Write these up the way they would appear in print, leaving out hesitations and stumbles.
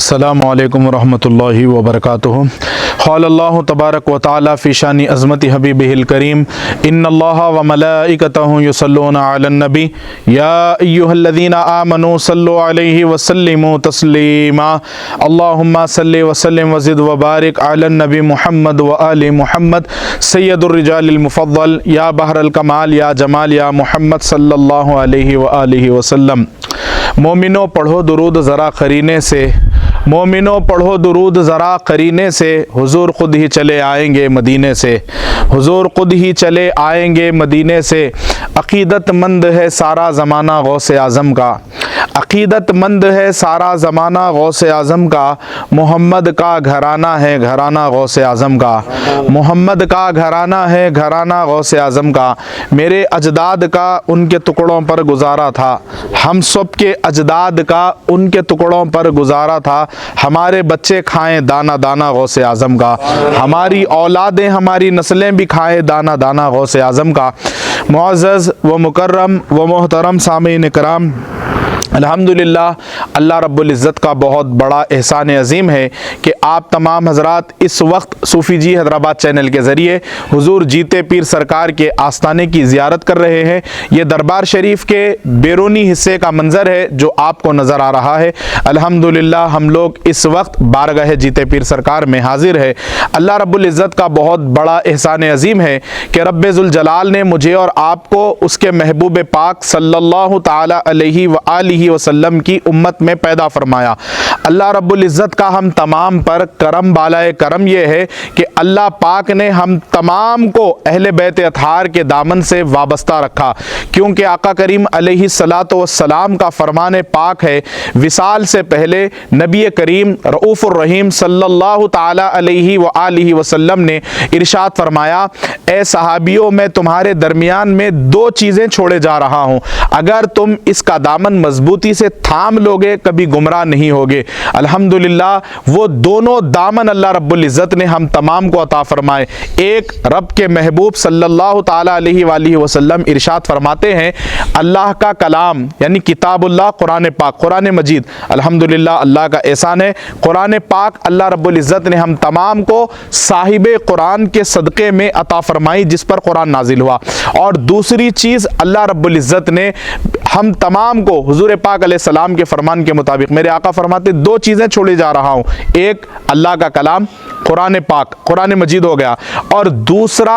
अस्सलामु अलैकुम वरहमतुल्लाहि वबरकातुहू। क़ालल्लाहु तबारक व तआला फ़ी शानि अज़मति हबीबिहिल करीम इन्नल्लाहा व मलाइकतहु युसल्लूना अलन नबी या अय्युहल्लज़ीना आमनू सल्लु अलैहि व सल्लिमू तस्लीमा। अल्लाहुम्मा सल्लि व सल्लिम व ज़िद व बारिक अलन नबी मुहम्मद व आलि मुहम्मद सय्यदुर रिजालिल मुफ़द्दल या बहरल कमाल या जमाल या मुहम्मद सल्लल्लाहु अलैहि व आलिहि वसल्लम। मोमिनो पढ़ो दुरूद ज़रा करीने से, मोमिनो पढ़ो दुरूद ज़रा करीने से, हुजूर ख़ुद ही चले आएंगे मदीने से, हुजूर ख़ुद ही चले आएंगे मदीने से। अक़ीदतमंद है सारा ज़माना गौसे आज़म का, अक़ीदतमंद है सारा ज़माना गौसे आज़म का। मोहम्मद का घराना है घराना गौसे आज़म का, मोहम्मद का घराना है घराना गौसे आज़म का। मेरे अजदाद का उनके टुकड़ों पर गुजारा था, हम सब के अजदाद का उनके टुकड़ों पर गुजारा था। हमारे बच्चे खाएं दाना दाना गौसे आज़म का, हमारी औलादें हमारी नस्लें भी खाएं दाना दाना गौसे आज़म का। मुअज़्ज़ज़ व मुकर्रम व मोहतरम सामीन कराम, अल्हम्दुलिल्लाह अल्लाह रब्बुल इज़्ज़त का बहुत बड़ा एहसान अज़ीम है कि आप तमाम हज़रात इस वक्त सूफ़ी जी हैदराबाद चैनल के ज़रिए हुजूर जीते पीर सरकार के आस्थाने की ज़ियारत कर रहे हैं। ये दरबार शरीफ के बैरूनी हिस्से का मंज़र है जो आपको नज़र आ रहा है। अल्हम्दुलिल्लाह हम लोग इस वक्त बारगाह जीते पीर सरकार में हाजिर है। अल्लाह रब्बुल इज़्ज़त का बहुत बड़ा एहसान अज़ीम है कि रब्बे ज़ुल जलाल ने मुझे और आपको उसके महबूब पाक सल्लल्लाहु ताला अलैहि व आलिहि वसल्लम की उम्मत में पैदा फरमाया। अल्लाह रब्बुल इज़्ज़त का हम तमाम पर करम बालाए करम ये है कि अल्लाह पाक ने हम तमाम को अहले बैत अतहार के दामन से वाबस्ता रखा, क्योंकि आका करीम अलैहिस्सलातु वस्सलाम का फरमान पाक है, विसाल से पहले नबी करीम रऊफ़ुर रहीम सल्लल्लाहु ताला अलैहि व आलिहि वसल्लम ने इरशाद फरमाया, ए सहाबियों मैं तुम्हारे दरमियान में दो चीज़ें छोड़े जा रहा हूँ, अगर तुम इसका दामन मजबूती से थाम लोगे कभी गुमराह नहीं होगे। अल्हम्दुलिल्लाह वो दोनों दामन अल्लाह रब्बुल इज़्ज़त ने हम तमाम को अता फरमाए। एक, रब के महबूब सल्लल्लाहु ताला अलैहि वसल्लम इरशाद फरमाते हैं, अल्लाह का कलाम यानी किताबुल्लाह कुरान पाक, कुरान मजीद, अल्हम्दुलिल्लाह अल्लाह का एहसान है, कुरान पाक अल्लाह रब्बुल इज़्ज़त ने हम तमाम को साहिबे कुरान के सदक़े में अता फरमाई जिस पर कुरान नाजिल हुआ। और दूसरी चीज़ अल्लाह रब्बुल इज़्ज़त ने हम तमाम को हुजूर पाक अलैहिस्सलाम के फरमान के मुताबिक, मेरे आका फरमाते दो चीज़ें छोड़े जा रहा हूँ, एक अल्लाह का कलाम कुरान पाक कुरान मजीद हो गया, और दूसरा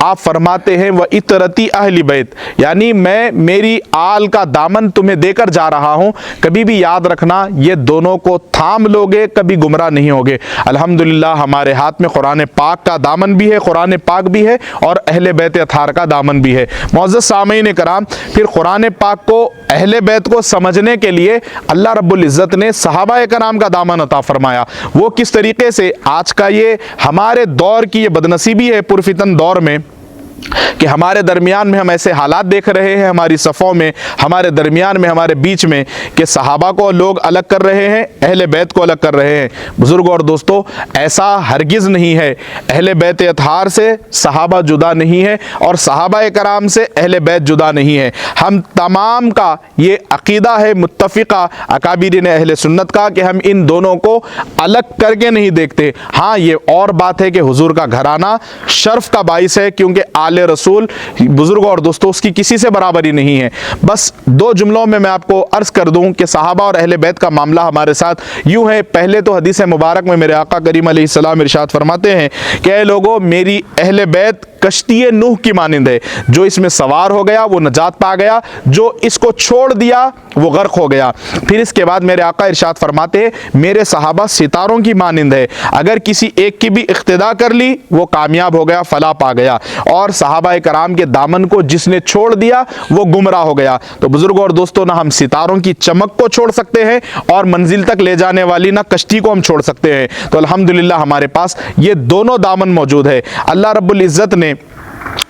आप फरमाते हैं व इतरती अहली बैत, यानी मैं मेरी आल का दामन तुम्हें देकर जा रहा हूँ, कभी भी याद रखना ये दोनों को थाम लोगे कभी गुमराह नहीं होगे। अल्हम्दुलिल्लाह हमारे हाथ में कुरान पाक का दामन भी है, कुरान पाक भी है और अहले बैत अतहार का दामन भी है। मुअज़्ज़ज़ सामीन कराम, फिर कुरान पाक को अहले बैत को समझने के लिए अल्लाह रब्बुल इज़्ज़त ने सहाबाए कराम का दामन अता फरमाया। वो किस तरीके से, आज का ये हमारे दौर की ये बदनसीबी है पुरफितन दौर में कि हमारे दरमियान में हम ऐसे हालात देख रहे हैं, हमारी सफ़ों में, हमारे दरमियान में, हमारे बीच में, कि सहाबा को लोग अलग कर रहे हैं, अहले बैत को अलग कर रहे हैं। बुज़ुर्ग और दोस्तों, ऐसा हरगिज़ नहीं है। अहले बैत अतहार से सहाबा जुदा नहीं है और सहाबाए कराम से अहले बैत जुदा नहीं है। हम तमाम का ये अक़ीदा है मुत्तफ़िक़ा अकाबिरीन अहले सुन्नत का कि हम इन दोनों को अलग करके नहीं देखते। हाँ, ये और बात है कि हुजूर का घराना शर्फ़ का बाइस है, क्योंकि आले रसूल, बुजुर्ग और दोस्तों, उसकी किसी से बराबरी नहीं है। बस दो जुमलों में मैं आपको अर्ज कर दूं कि सहाबा और अहले बैत का मामला हमारे साथ यूं है। पहले तो हदीस मुबारक में मेरे आका करीम अलैहिस्सलाम इरशाद फरमाते हैं कि ऐ लोगों, मेरी अहले बैत कश्ती नूह की मानिंद है, जो इसमें सवार हो गया वो नजात पा गया, जो इसको छोड़ दिया वो गर्क हो गया। फिर इसके बाद मेरे आका इरशाद फरमाते हैं, मेरे सहाबा सितारों की मानिंद है, अगर किसी एक की भी इख्तिदा कर ली वो कामयाब हो गया, फला पा गया, और सहाबाए कराम के दामन को जिसने छोड़ दिया वो गुमराह हो गया। तो बुजुर्गों और दोस्तों, ना हम सितारों की चमक को छोड़ सकते हैं और मंजिल तक ले जाने वाली ना कश्ती को हम छोड़ सकते हैं। तो अल्हम्दुलिल्लाह हमारे पास ये दोनों दामन मौजूद है। अल्लाह रब्बुल इज़्ज़त ने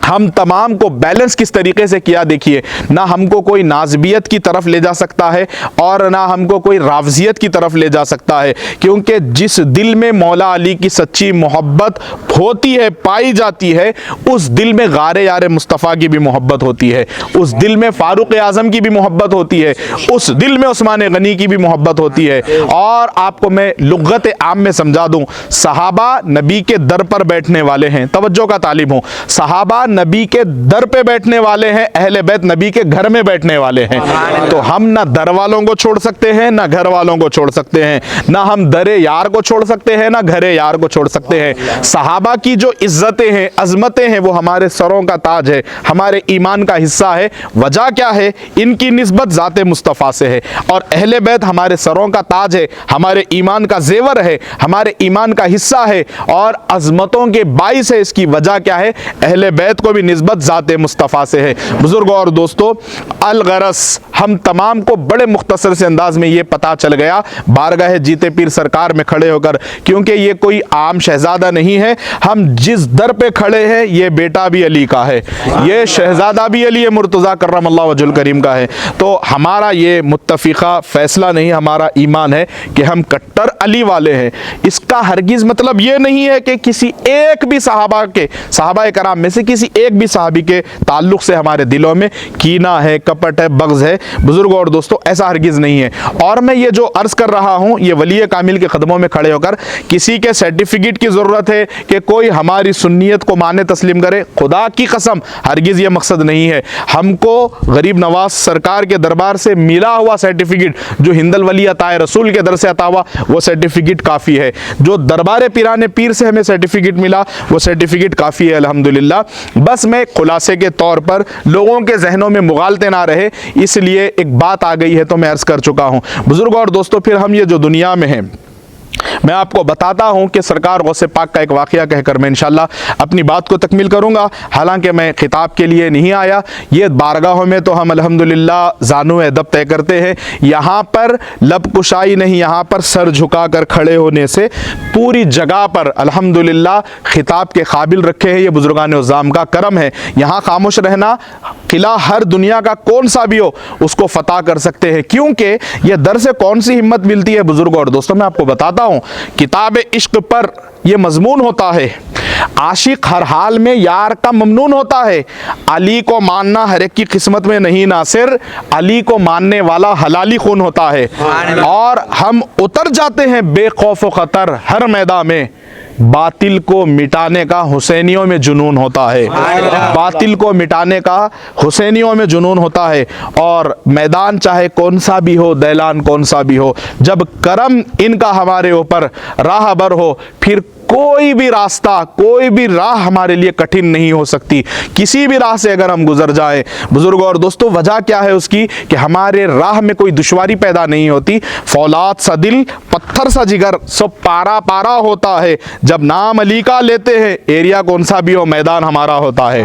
हम तमाम को बैलेंस किस तरीके से किया देखिए, ना हमको कोई नाज़बियत की तरफ ले जा सकता है और ना हमको कोई रावजियत की तरफ ले जा सकता है, क्योंकि जिस दिल में मौला अली की सच्ची मोहब्बत होती है, पाई जाती है, उस दिल में गारे यार मुस्तफ़ा की भी मोहब्बत होती है, उस दिल में फारूक आज़म की भी मोहब्बत होती है, उस दिल में उस्मान गनी की भी मोहब्बत होती है। और आपको मैं लुग़त आम में समझा दूं, सहाबा नबी के दर पर बैठने वाले हैं, तवज्जो का तालिब हूं, सहाबा नबी के दर पे बैठने वाले हैं, अहले बैत नबी के घर में बैठने वाले हैं। तो हम ना दर वालों को छोड़ सकते हैं, ना घर वालों को छोड़ सकते हैं, ना हम दरे यार को छोड़ सकते हैं, ना घरे यार को छोड़ सकते हैं। सहाबा की जो इज्जतें हैं, अजमतें हैं, वो हमारे सरों का ताज है, हमारे ईमान का हिस्सा है। वजह क्या है? इनकी निस्बत ज़ाते मुस्तफ़ा से है। और अहले बैत हमारे सरों का ताज है, हमारे ईमान का जेवर है, हमारे ईमान का हिस्सा है और अजमतों के बाइस है। इसकी वजह क्या है? अहले बैत को भी निस्बत ज़ाते मुस्तफ़ा से है। बुजुर्गों और दोस्तों, अलगरस हम तमाम को बड़े मुख्तसर से अंदाज में ये पता चल गया बारगाह जीते पीर सरकार में खड़े होकर, क्योंकि ये कोई आम शहजादा नहीं है। हम जिस दर पे खड़े हैं, ये बेटा भी अली का है, ये शहजादा भी अली मुर्तज़ा करमल्लाहु वजहुल करीम का है। तो हमारा ये मुत्तफ़िक़ा फ़ैसला नहीं, हमारा ईमान है कि हम कट्टर अली वाले हैं। इसका हरगिज़ मतलब ये नहीं है कि किसी एक भी सहाबा कराम में से किसी एक भी सहाबी के ताल्लुक़ से हमारे दिलों में कीना है, कपट है, बग़्ज़ है। बुजुर्गों और दोस्तों, ऐसा हरगिज़ नहीं है। और मैं ये जो अर्ज़ कर रहा हूँ, ये वली कामिल के कदमों में खड़े होकर, किसी के सर्टिफिकेट की ज़रूरत है कि कोई हमारी सुन्नियत को माने तस्लीम करे, खुदा की कसम हरगिज़ ये मकसद नहीं है। हमको गरीब नवाज सरकार के दरबार से मिला हुआ सर्टिफिकेट, जो हिंदल वली अताए रसूल के दर से अता हुआ, वो सर्टिफिकेट काफ़ी है। जो दरबार पिराने पीर से हमें सर्टिफिकेट मिला, वो सर्टिफिकेट काफ़ी है अल्हम्दुलिल्लाह। बस मैं खुलासे के तौर पर लोगों के जहनों में मुगालते ना रहे, इसलिए एक बात आ गई है तो मैं अर्ज़ कर चुका हूँ। बुजुर्गों और दोस्तों, फिर हम ये जो दुनिया में हैं, मैं आपको बताता हूं कि सरकार गौसे पाक का एक वाक़या कहकर मैं इंशाल्लाह अपनी बात को तकमील करूंगा। हालांकि मैं खिताब के लिए नहीं आया, ये बारगाहों में तो हम अल्हम्दुलिल्लाह ज़ानू अदब तय करते हैं। यहाँ पर लब कुशाई नहीं, यहाँ पर सर झुका कर खड़े होने से पूरी जगह पर अल्हम्दुलिल्लाह खिताब के काबिल रखे हैं। ये बुजुर्गान उज़्ज़ाम का करम है। यहाँ खामोश रहना, किला हर दुनिया का कौन सा भी हो उसको फतह कर सकते हैं, क्योंकि ये दर से कौन सी हिम्मत मिलती है। बुजुर्गों और दोस्तों, मैं आपको बताता हूँ, किताब इश्क पर यह मजमून होता है, आशिक हर हाल में यार का ममनून होता है। अली को मानना हर एक की किस्मत में नहीं, नासिर अली को मानने वाला हलाली खून होता है। और हम उतर जाते हैं बेखौफ खतर हर मैदान में, बातिल को मिटाने का हुसैनियों में जुनून होता है, बातिल को मिटाने का हुसैनियों में जुनून होता है। और मैदान चाहे कौन सा भी हो, दैलान कौन सा भी हो, जब करम इनका हमारे ऊपर राहबर हो, फिर कोई भी रास्ता, कोई भी राह हमारे लिए कठिन नहीं हो सकती। किसी भी राह से अगर हम गुजर जाएं, बुजुर्गों और दोस्तों, वजह क्या है उसकी कि हमारे राह में कोई दुश्वारी पैदा नहीं होती। फौलाद सा दिल, पत्थर सा जिगर, सब पारा पारा होता है। जब नाम अली का लेते हैं, एरिया कौन सा भी हो, मैदान हमारा होता है।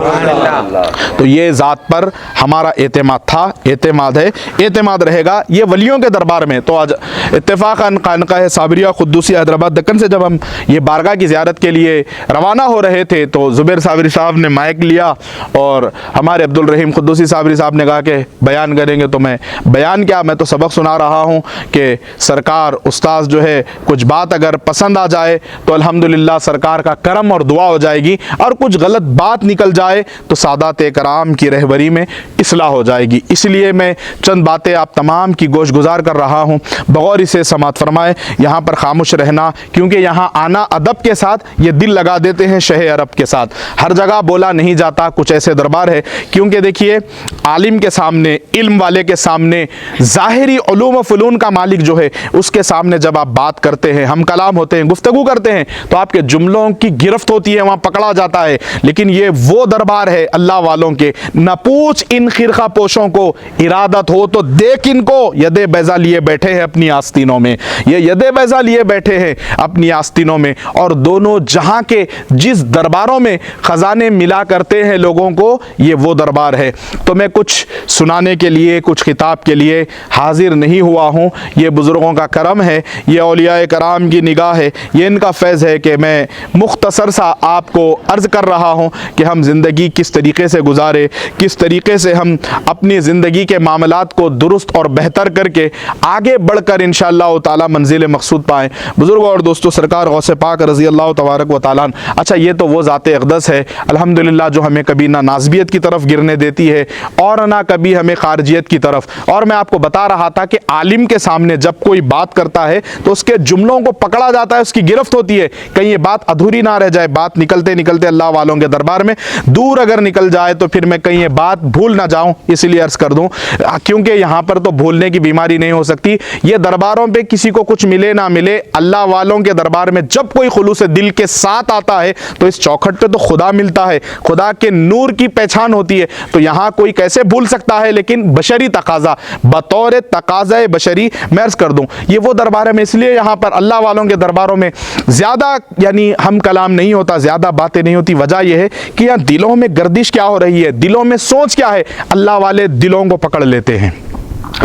तो ये ज़ात पर हमारा एतमाद था, एतमाद है, एतमाद रहेगा। ये वलियों के दरबार में तो आज इत्तेफाकन खानकाह साबरिया खुद्दूसी हैदराबाद दक्कन से जब हम ये बारगाह की ज़ियारत के लिए रवाना हो रहे थे, तो ज़ुबैर साबरी साहब ने माइक लिया और हमारे अब्दुल रहीम खुद्दूसी साबरी साहब ने कहा कि बयान करेंगे। तो मैं बयान क्या, मैं तो सबक सुना रहा हूँ कि सरकार उस्ताद जो है, कुछ बात अगर पसंद आ जाए तो अल्हम्दुलिल्लाह सरकार का करम और दुआ हो जाएगी, और कुछ गलत बात निकल जाए तो सादात कराम की रहबरी में इस्लाह हो जाएगी। इसलिए मैं चंद बातें आप तमाम की गोश गुजार कर रहा हूँ, बगौर इसे समात फरमाए। यहाँ पर खामोश रहना, क्योंकि यहाँ आना अदब के साथ, ये दिल लगा देते हैं शह अरब के साथ। हर जगह बोला नहीं जाता, कुछ ऐसे दरबार है, क्योंकि देखिए आलिम के सामने, इल्म वाले के सामने, ज़ाहिरी उलूम व फ़ुनून का मालिक जो है, उसके सामने जब आप बात करते हैं, हम कलाम होते हैं, गुफ्तगू करते हैं, तो आपके जुमलों की गिरफ्त होती है, वहाँ पकड़ा जाता है। लेकिन ये वो दरबार है अल्लाह वालों के, न पूछ इन खिरखा पोशों को, इरादत हो तो देख इनको, यदे बैजा लिए बैठे हैं अपनी आस्तीनों में। ये यदे बैजा लिए बैठे हैं अपनी आस्तीनों में, और और दोनों जहां के जिस दरबारों में खजाने मिला करते हैं लोगों को, ये वो दरबार है। तो मैं कुछ सुनाने के लिए, कुछ खिताब के लिए हाजिर नहीं हुआ हूँ। ये बुज़ुर्गों का करम है, ये औलियाए कराम की निगाह है, ये इनका फैज़ है कि मैं मुख्तसर सा आपको अर्ज़ कर रहा हूँ कि हम ज़िंदगी किस तरीक़े से गुजारे, किस तरीक़े से हम अपनी ज़िंदगी के मामलात को दुरुस्त और बेहतर करके आगे बढ़कर इंशाअल्लाह ताला मंजिल मकसूद पाएँ। बुज़ुर्गों और दोस्तों, सरकार गौसे पाक रज़ी अल्लाह तबारक व तआला। अच्छा, ये तो वो ज़ाते अक़दस है अल्हम्दुलिल्लाह जो हमें कभी ना नाज़बियत की तरफ गिरने देती है और ना कभी हमें खारजियत की तरफ। और मैं आपको बता रहा था कि आलिम के सामने जब कोई बात करता है तो उसके जुमलों को पकड़ा जाता है, उसकी गिरफ्त होती है, कहीं ये बात अधूरी ना रह जाए, बात निकलते निकलते अल्लाह वालों के दरबार में दूर अगर निकल जाए तो फिर मैं कहीं ये बात भूल ना जाऊं, इसलिए अर्ज़ कर दूं, क्योंकि यहाँ पर तो भूलने की बीमारी नहीं हो सकती। ये दरबारों पे किसी को कुछ मिले ना मिले, अल्लाह वालों के दरबार में जब कोई खुलूस दिल के साथ आता है तो इस चौखट पे तो खुदा मिलता है, खुदा के नूर की पहचान होती है। तो यहाँ कोई कैसे भूल सकता है, लेकिन बशरी तकाजा, बतौर तकाज़ा बशरी मैं अर्ज़ कर दूं, ये वो दरबार है। मैं इसलिए यहाँ पर अल्लाह वालों के दरबारों में ज़्यादा यानी हम कलाम नहीं होता, ज़्यादा बातें नहीं होती। वजह यह है कि यहाँ दिलों में गर्दिश क्या हो रही है, दिलों में सोच क्या है, अल्लाह वाले दिलों को पकड़ लेते हैं,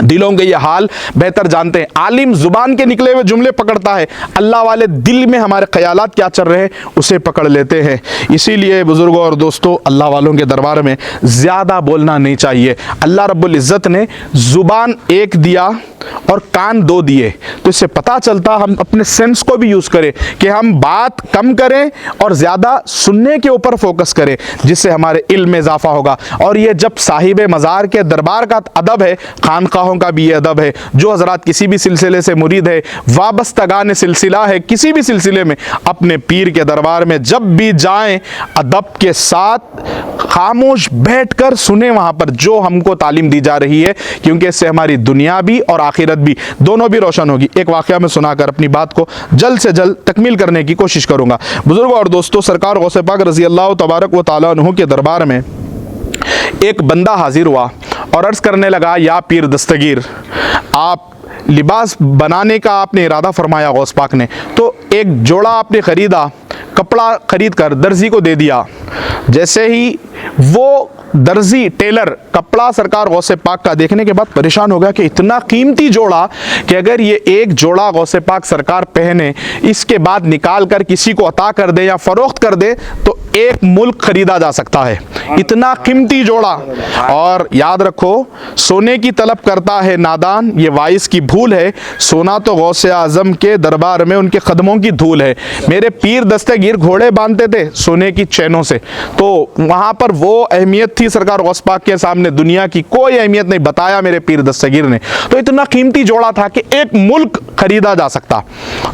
दिलों के ये हाल बेहतर जानते हैं। आलिम जुबान के निकले हुए जुमले पकड़ता है, अल्लाह वाले दिल में हमारे ख्यालात क्या चल रहे हैं उसे पकड़ लेते हैं। इसीलिए बुजुर्गों और दोस्तों, अल्लाह वालों के दरबार में ज़्यादा बोलना नहीं चाहिए। अल्लाह रब्बुल इज़्ज़त ने ज़ुबान एक दिया और कान दो दिए, तो इससे पता चलता हम अपने सेंस को भी यूज़ करें कि हम बात कम करें और ज़्यादा सुनने के ऊपर फोकस करें, जिससे हमारे इल्म में इजाफा होगा। और ये जब साहिब मज़ार के दरबार का अदब है, खानकाहों का भी ये अदब है। जो हज़रात किसी भी सिलसिले से मुरीद है, वाबस्तगान सिलसिला है, किसी भी सिलसिले में, अपने पीर के दरबार में जब भी जाएं अदब के साथ खामोश बैठकर सुने वहाँ पर जो हमको तालीम दी जा रही है, क्योंकि इससे हमारी दुनिया भी और आखिरत भी दोनों भी रोशन होगी। एक वाक़या में सुनाकर अपनी बात को जल्द से जल्द तकमील करने की कोशिश करूँगा। बुजुर्गों और दोस्तों, सरकार गौसे पाक रज़ी अल्लाह तबारक व तआला अन्हु के दरबार में एक बंदा हाजिर हुआ और अर्ज़ करने लगा, या पीर दस्तगीर, आप लिबास बनाने का आपने इरादा फरमाया गौस पाक ने, तो एक जोड़ा आपने ख़रीदा, कपड़ा ख़रीद कर दर्जी को दे दिया। जैसे ही वो दर्जी टेलर कपड़ा सरकार गौसे पाक का देखने के बाद परेशान हो गया कि इतना कीमती जोड़ा कि अगर ये एक जोड़ा गौसे पाक सरकार पहने, इसके बाद निकाल कर किसी को अता कर दे या फरोख्त कर दे तो एक मुल्क खरीदा जा सकता है, इतना कीमती जोड़ा। और याद रखो, सोने की तलब करता है नादान, ये वाइस की भूल है, सोना तो गौसे आज़म के दरबार में उनके कदमों की धूल है। मेरे पीर दस्तगीर घोड़े बांधते थे सोने की चैनों से, तो वहाँ पर वो अहमियत थी सरकार गौस पाक के सामने, दुनिया की कोई अहमियत नहीं, बताया मेरे पीर दस्तगीर ने। तो इतना कीमती जोड़ा था कि एक मुल्क खरीदा जा सकता।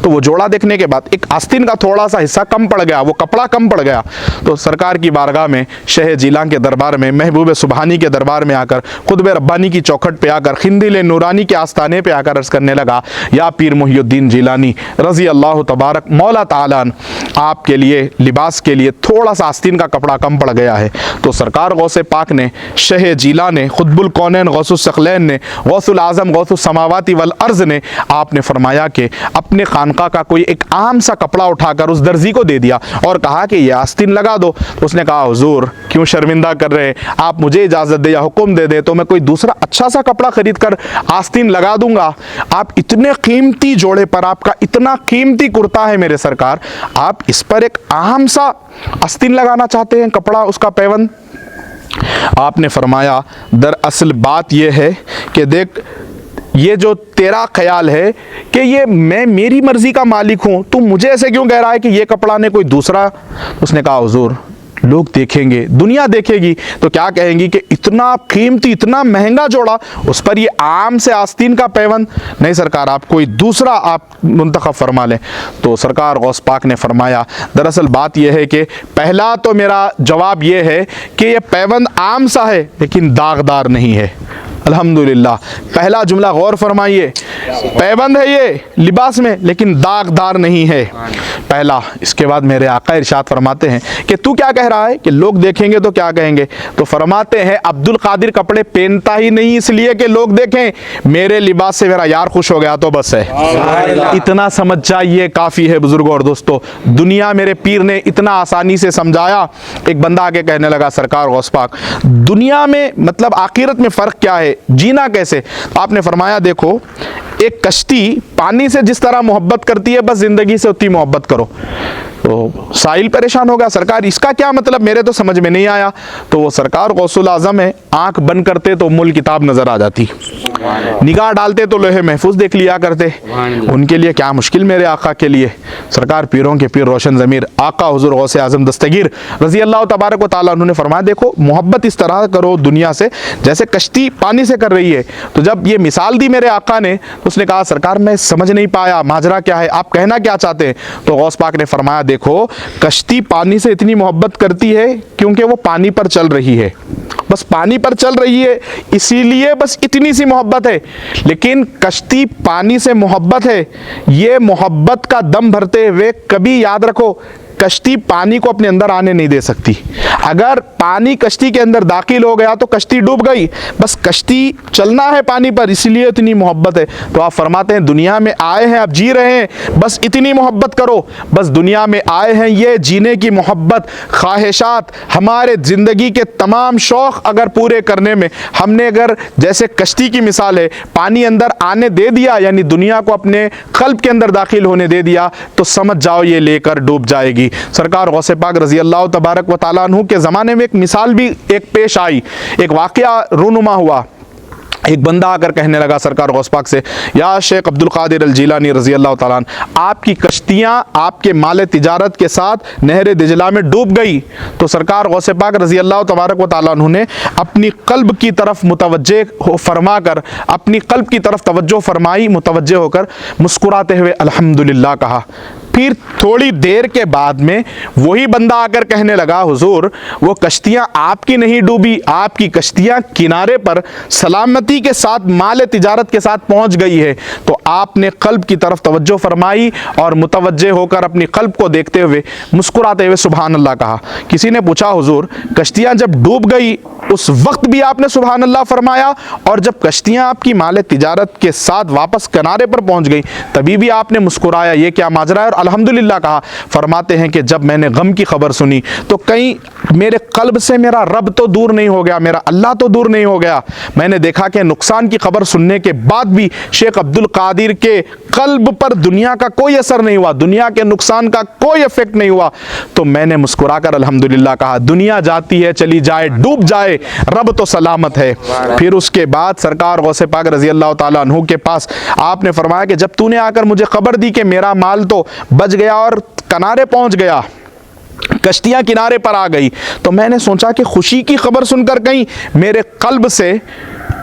तो वो जोड़ा देखने के बाद एक आस्तीन का थोड़ा सा हिस्सा कम पड़ गया, वो कपड़ा कम पड़ गया, तो सरकार की बारगाह में, शह जीलान के दरबार में, महबूब सुबहानी के दरबार में आकर, खुतब रब्बानी की चौखट पे आकर, खिंदिल नूरानी के आस्ताने पे आकर अर्ज़ करने लगा, या पीर मुहियुद्दीन जीलानी रज़ी अल्लाह तबारक मौला ताला, आपके लिए लिबास के लिए थोड़ा सा आस्तीन का कपड़ा कम पड़ गया है। तो सरकार गौसे पाक ने, शह जीला ने, खुतबुल कौनैन गौसुस सक़लैन ने, गौसुल आज़म गौसुस समावाती वल अर्ज़ ने, आपने फरमाया कि अपने खानका का कोई एक आम सा कपड़ा उठाकर उस दर्जी को दे दिया और कहा कि यह आस्तीन लगा दो। तो उसने कहा, हुजूर क्यों शर्मिंदा कर रहे हैं, आप मुझे इजाज़त दे या हुक्म दे दे तो मैं कोई दूसरा अच्छा सा कपड़ा खरीद कर आस्तीन लगा दूंगा। आप इतने कीमती जोड़े पर, आपका इतना कीमती कुर्ता है मेरे सरकार, आप इस पर एक आम सा आस्तीन लगाना चाहते हैं, कपड़ा उसका पैबंद। आपने फरमाया, दरअसल बात यह है कि देख, ये जो तेरा ख्याल है कि ये मैं मेरी मर्जी का मालिक हूँ, तू मुझे ऐसे क्यों कह रहा है कि ये कपड़ा ने कोई दूसरा। उसने कहा, हुजूर लोग देखेंगे, दुनिया देखेगी तो क्या कहेंगी कि इतना कीमती, इतना महंगा जोड़ा, उस पर ये आम से आस्तीन का पैबंद। नहीं सरकार, आप कोई दूसरा आप मुंतखब फरमा लें। तो सरकार गौस पाक ने फरमाया, दरअसल बात यह है कि पहला तो मेरा जवाब यह है कि यह पैबंद आम सा है लेकिन दागदार नहीं है। अल्हम्दुलिल्लाह। पहला जुमला गौर फरमाइए, पैबंद है ये लिबास में लेकिन दागदार नहीं है, पहला। इसके बाद मेरे आका इरशाद फरमाते हैं कि तू क्या कह रहा है कि लोग देखेंगे तो क्या कहेंगे? तो फरमाते हैं अब्दुल कादिर कपड़े पहनता ही नहीं इसलिए कि लोग देखें, मेरे लिबास से मेरा यार खुश हो गया तो बस है। इतना समझ जाइए काफ़ी है बुजुर्गों और दोस्तों। दुनिया मेरे पीर ने इतना आसानी से समझाया। एक बंदा आके कहने लगा सरकार गौस पाक, दुनिया में मतलब आखिरत में फ़र्क क्या है, जीना कैसे? तो आपने फरमाया देखो, एक कश्ती पानी से जिस तरह मोहब्बत करती है बस ज़िंदगी से उतनी मोहब्बत करो। तो साहिल परेशान हो गया, सरकार इसका क्या मतलब, मेरे तो समझ में नहीं आया। तो वो सरकार गौसुल आज़म है, आंख बंद करते तो मुल किताब नजर आ जाती, निगाह डालते तो लोहे महफूज देख लिया करते। उनके लिए क्या मुश्किल मेरे आका के लिए। सरकार पीरों के पीर रोशन ज़मीर आका हुज़ूर गौसे आज़म दस्तगीर रज़ी अल्लाह तबारक व तआला उन्होंने फरमाया देखो, मोहब्बत इस तरह करो दुनिया से जैसे कश्ती पानी से कर रही है। तो जब ये मिसाल दी मेरे आका ने, उसने कहा सरकार मैं समझ नहीं पाया माजरा क्या है, आप कहना क्या चाहते हैं? तो गौस पाक ने फरमाया देखो, कश्ती पानी से इतनी मोहब्बत करती है क्योंकि वो पानी पर चल रही है, बस पानी पर चल रही है इसीलिए बस इतनी सी मोहब्बत है। लेकिन कश्ती पानी से मोहब्बत है, ये मोहब्बत का दम भरते हुए कभी याद रखो, कश्ती पानी को अपने अंदर आने नहीं दे सकती। अगर पानी कश्ती के अंदर दाखिल हो गया तो कश्ती डूब गई। बस कश्ती चलना है पानी पर, इसलिए इतनी मोहब्बत है। तो आप फरमाते हैं दुनिया में आए हैं, आप जी रहे हैं, बस इतनी मोहब्बत करो। बस दुनिया में आए हैं, ये जीने की मोहब्बत, ख्वाहिशात, हमारे ज़िंदगी के तमाम शौक़ अगर पूरे करने में हमने अगर जैसे कश्ती की मिसाल है, पानी अंदर आने दे दिया, यानी दुनिया को अपने क़ल्ब के अंदर दाखिल होने दे दिया, तो समझ जाओ ये लेकर डूब जाएगी। सरकार गौसे पाक रज़ी अल्लाह तबारक व तआला अन्हु के ज़माने में एक मिसाल भी एक पेश आई, एक वाक़या रूनुमा हुआ। एक बंदा आकर कहने लगा सरकार गौस पाक से, या शेख अब्दुल कादिर अल जीलानी रज़ी अल्लाह तआला अन्हु, आपकी कश्तियाँ आपके माल तिजारत के साथ नहर दिजला में डूब गई। तो सरकार गौस पाक रज़ी अल्लाह तबारक व तआला अन्हु ने अपनी क़ल्ब की तरफ मुतवज्जे फरमा कर, अपनी क़ल्ब की तरफ तवज्जो फरमाई, मुतवज्जे होकर मुस्कुराते हुए अल्हम्दुलिल्लाह कहा। फिर थोड़ी देर के बाद में वही बंदा आकर कहने लगा हुजूर, वो कश्तियाँ आपकी नहीं डूबी, आपकी कश्तियाँ किनारे पर सलामती के साथ माल तिजारत के साथ पहुंच गई है। तो आपने क़ल्ब की तरफ तवज्जो फरमाई और मुतवज्जे होकर अपनी क़ल्ब को देखते हुए मुस्कुराते हुए सुभान अल्लाह कहा। किसी ने पूछा हुजूर, कश्तियाँ जब डूब गई उस वक्त भी आपने सुभान अल्लाह फरमाया, और जब कश्तियाँ आपकी माल तिजारत के साथ वापस किनारे पर पहुंच गई तभी भी आपने मुस्कुराया, ये क्या माजरा है? और अल्हम्दुलिल्लाह कहा। फरमाते हैं कि जब मैंने गम की खबर सुनी तो कहीं मेरे क़ल्ब से मेरा रब तो दूर नहीं हो गया, मेरा अल्लाह तो दूर नहीं हो गया। मैंने देखा कि नुकसान की खबर सुनने के बाद भी शेख अब्दुल कादिर के क़ल्ब पर दुनिया का कोई असर नहीं हुआ, दुनिया के नुकसान का कोई इफेक्ट नहीं हुआ। तो मैंने मुस्कुराकर अल्हम्दुलिल्लाह कहा, दुनिया जाती है चली जाए, डूब जाए, रब तो सलामत है। फिर उसके बाद सरकार गौसे पाक रज़ी अल्लाह तआला अन्हु के पास आपने फरमाया कि जब तूने आकर मुझे खबर दी कि मेरा माल तो बच गया और किनारे पहुंच गया, कश्तियाँ किनारे पर आ गई, तो मैंने सोचा कि खुशी की खबर सुनकर कहीं मेरे क़ल्ब से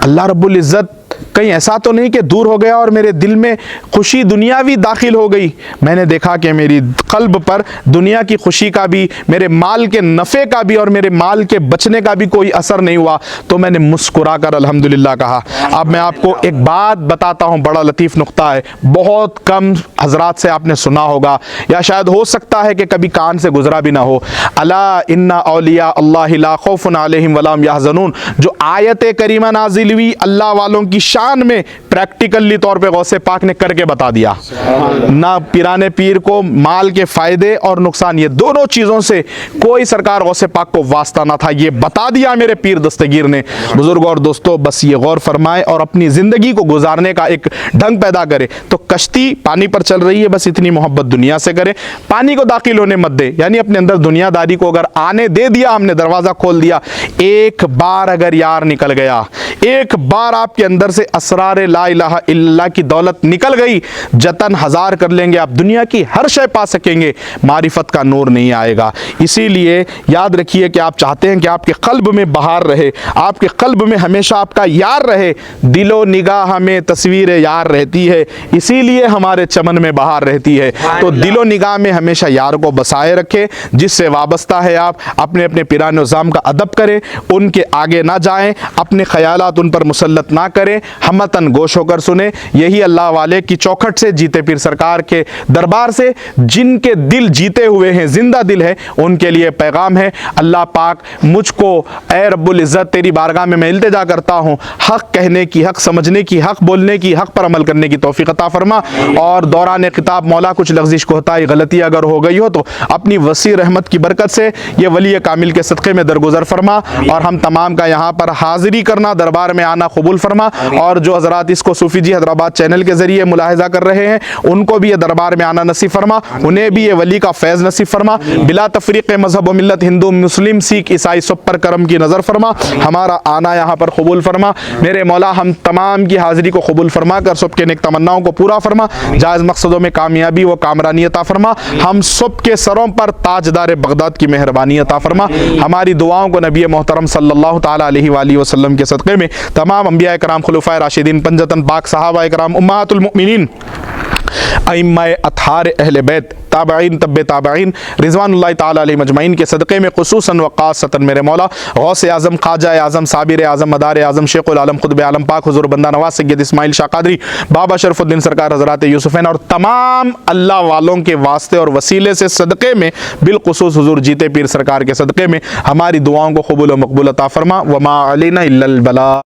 अल्लाह रब्बुल इज़्ज़त कहीं ऐसा तो नहीं कि दूर हो गया और मेरे दिल में खुशी दुनियावी दाखिल हो गई। मैंने देखा कि मेरी क़ल्ब पर दुनिया की खुशी का भी, मेरे माल के नफ़े का भी और मेरे माल के बचने का भी कोई असर नहीं हुआ। तो मैंने मुस्कुराकर अल्हम्दुलिल्लाह कहा। अब मैं आपको एक बात बताता हूँ, बड़ा लतीफ़ नुक्ता है, बहुत कम हज़रात से आपने सुना होगा या शायद हो सकता है कि कभी कान से गुजरा भी ना हो। अला इन्ना औलिया अल्लाहि ला खौफुन अलैहिम वला हुम यहज़नून, जो आयत करीमा नाज़िल हुई अल्लाह वालों की शान में प्रैक्टिकली तौर पे गौसे पाक ने करके बता दिया। ना पिराने पीर को माल के फ़ायदे और नुकसान, ये दोनों चीज़ों से कोई सरकार गौसे पाक को वास्ता ना था, ये बता दिया मेरे पीर दस्तगीर ने। बुजुर्ग और दोस्तों, बस ये गौर फरमाए और अपनी ज़िंदगी को गुजारने का एक ढंग पैदा करे। तो कश्ती पानी पर चल रही है, बस इतनी मोहब्बत दुनिया से करे, पानी को दाखिल होने मत दे, यानी अपने अंदर दुनियादारी को अगर आने दे दिया, हमने दरवाज़ा खोल दिया, एक बार अगर यार निकल गया, एक बार आपके अंदर से असरार ला इलाहा इल्लल्लाह की दौलत निकल गई, जतन हजार कर लेंगे आप, दुनिया की हर शय पा सकेंगे, मारिफत का नूर नहीं आएगा। इसीलिए याद रखिए कि आप चाहते हैं कि आपके क़ल्ब में बहार रहे, आपके क़ल्ब में हमेशा आपका यार रहे, दिलो निगाह में तस्वीर यार रहती है, इसीलिए हमारे चमन में बहार रहती है। तो दिलो निगाह में हमेशा यार को बसाए रखे, जिससे वाबस्ता है आप अपने अपने पिराने निज़ाम का अदब करें, उनके आगे ना जाएं, अपने ख्यालात मुश्किलात उन पर मुसल्लत ना करे, हमतन गोश होकर सुने। यही अल्लाह वाले की चौखट से जीते पीर सरकार के दरबार से जिनके दिल जीते हुए हैं, जिंदा दिल है, उनके लिए पैगाम है। अल्लाह पाक मुझको ए रब्बुल इज़्ज़त तेरी बारगाह में मैं इल्तिजा करता हूँ, हक़ कहने की, हक़ समझने की, हक़ बोलने की, हक़ पर अमल करने की तौफ़ीक़ अता फरमा। और दौरान खिताब मौला कुछ लग़ज़िश कोताही गलती अगर हो गई हो तो अपनी वसी रहमत की बरकत से ये वली कामिल के सदक़े में दरगुज़र फरमा। और हम तमाम का यहाँ पर हाज़िरी करना, दरबार में आना कबूल फरमा। और जो हज़रात इसको सूफ़ी जी हैदराबाद चैनल के ज़रिए मुलाहिज़ा कर रहे हैं, उनको भी ये दरबार में आना नसीब फरमा, उन्हें भी ये वली का फैज़ नसीब फरमा। बिला तफ़रीक़ मज़हब व मिल्लत, हिंदू मुस्लिम सिख ईसाई सब पर करम की नज़र फरमा। हमारा आना यहाँ पर कबूल फरमा। मेरे मौला हम तमाम की हाज़िरी को कबूल फरमा कर सबके नेक तमन्नाओं को पूरा फरमा, जायज़ मकसदों में कामयाबी व कामरानी अता फरमा। हम सब के सरों पर ताजदार बगदाद की मेहरबानी अता फरमा। हमारी दुआओं को नबी मोहतरम सल्लल्लाहु ताला अलैहि वसल्लम के सदक़े में तमाम अंबिया कराम, खुलफ़ाए राशिदीन, पंजतन पाक सहाबा कराम, उम्महातुल मुमिनीन, अइम्माए अत्हार अहले बैत, ताबईन तब्बे ताबईन रिज़वानुल्लाहि ताला अलैहिम अजमईन के सदक़े में ख़ुसूसन व ख़ासतन मेरे मौला गौसे आज़म, ख़ाजा आज़म, साबिर आज़म, मदार आज़म, शेख़ुल आलम, ख़ुतब आलम पाक हुज़ूर बंदा नवाज़ सैयद इस्माइल शाह क़ादरी, बाबा शरफ़ुद्दीन सरकार हज़रात यूसुफ़ैन और तमाम अल्लाह वालों के वास्ते और वसीले से सदक़े में बिलख़ुसूस हुज़ूर जीते पीर सरकार के सदक़े में हमारी दुआओं को क़बूल व मक़बूल अता फ़रमा। वमा अलैना इल्लल बलाग।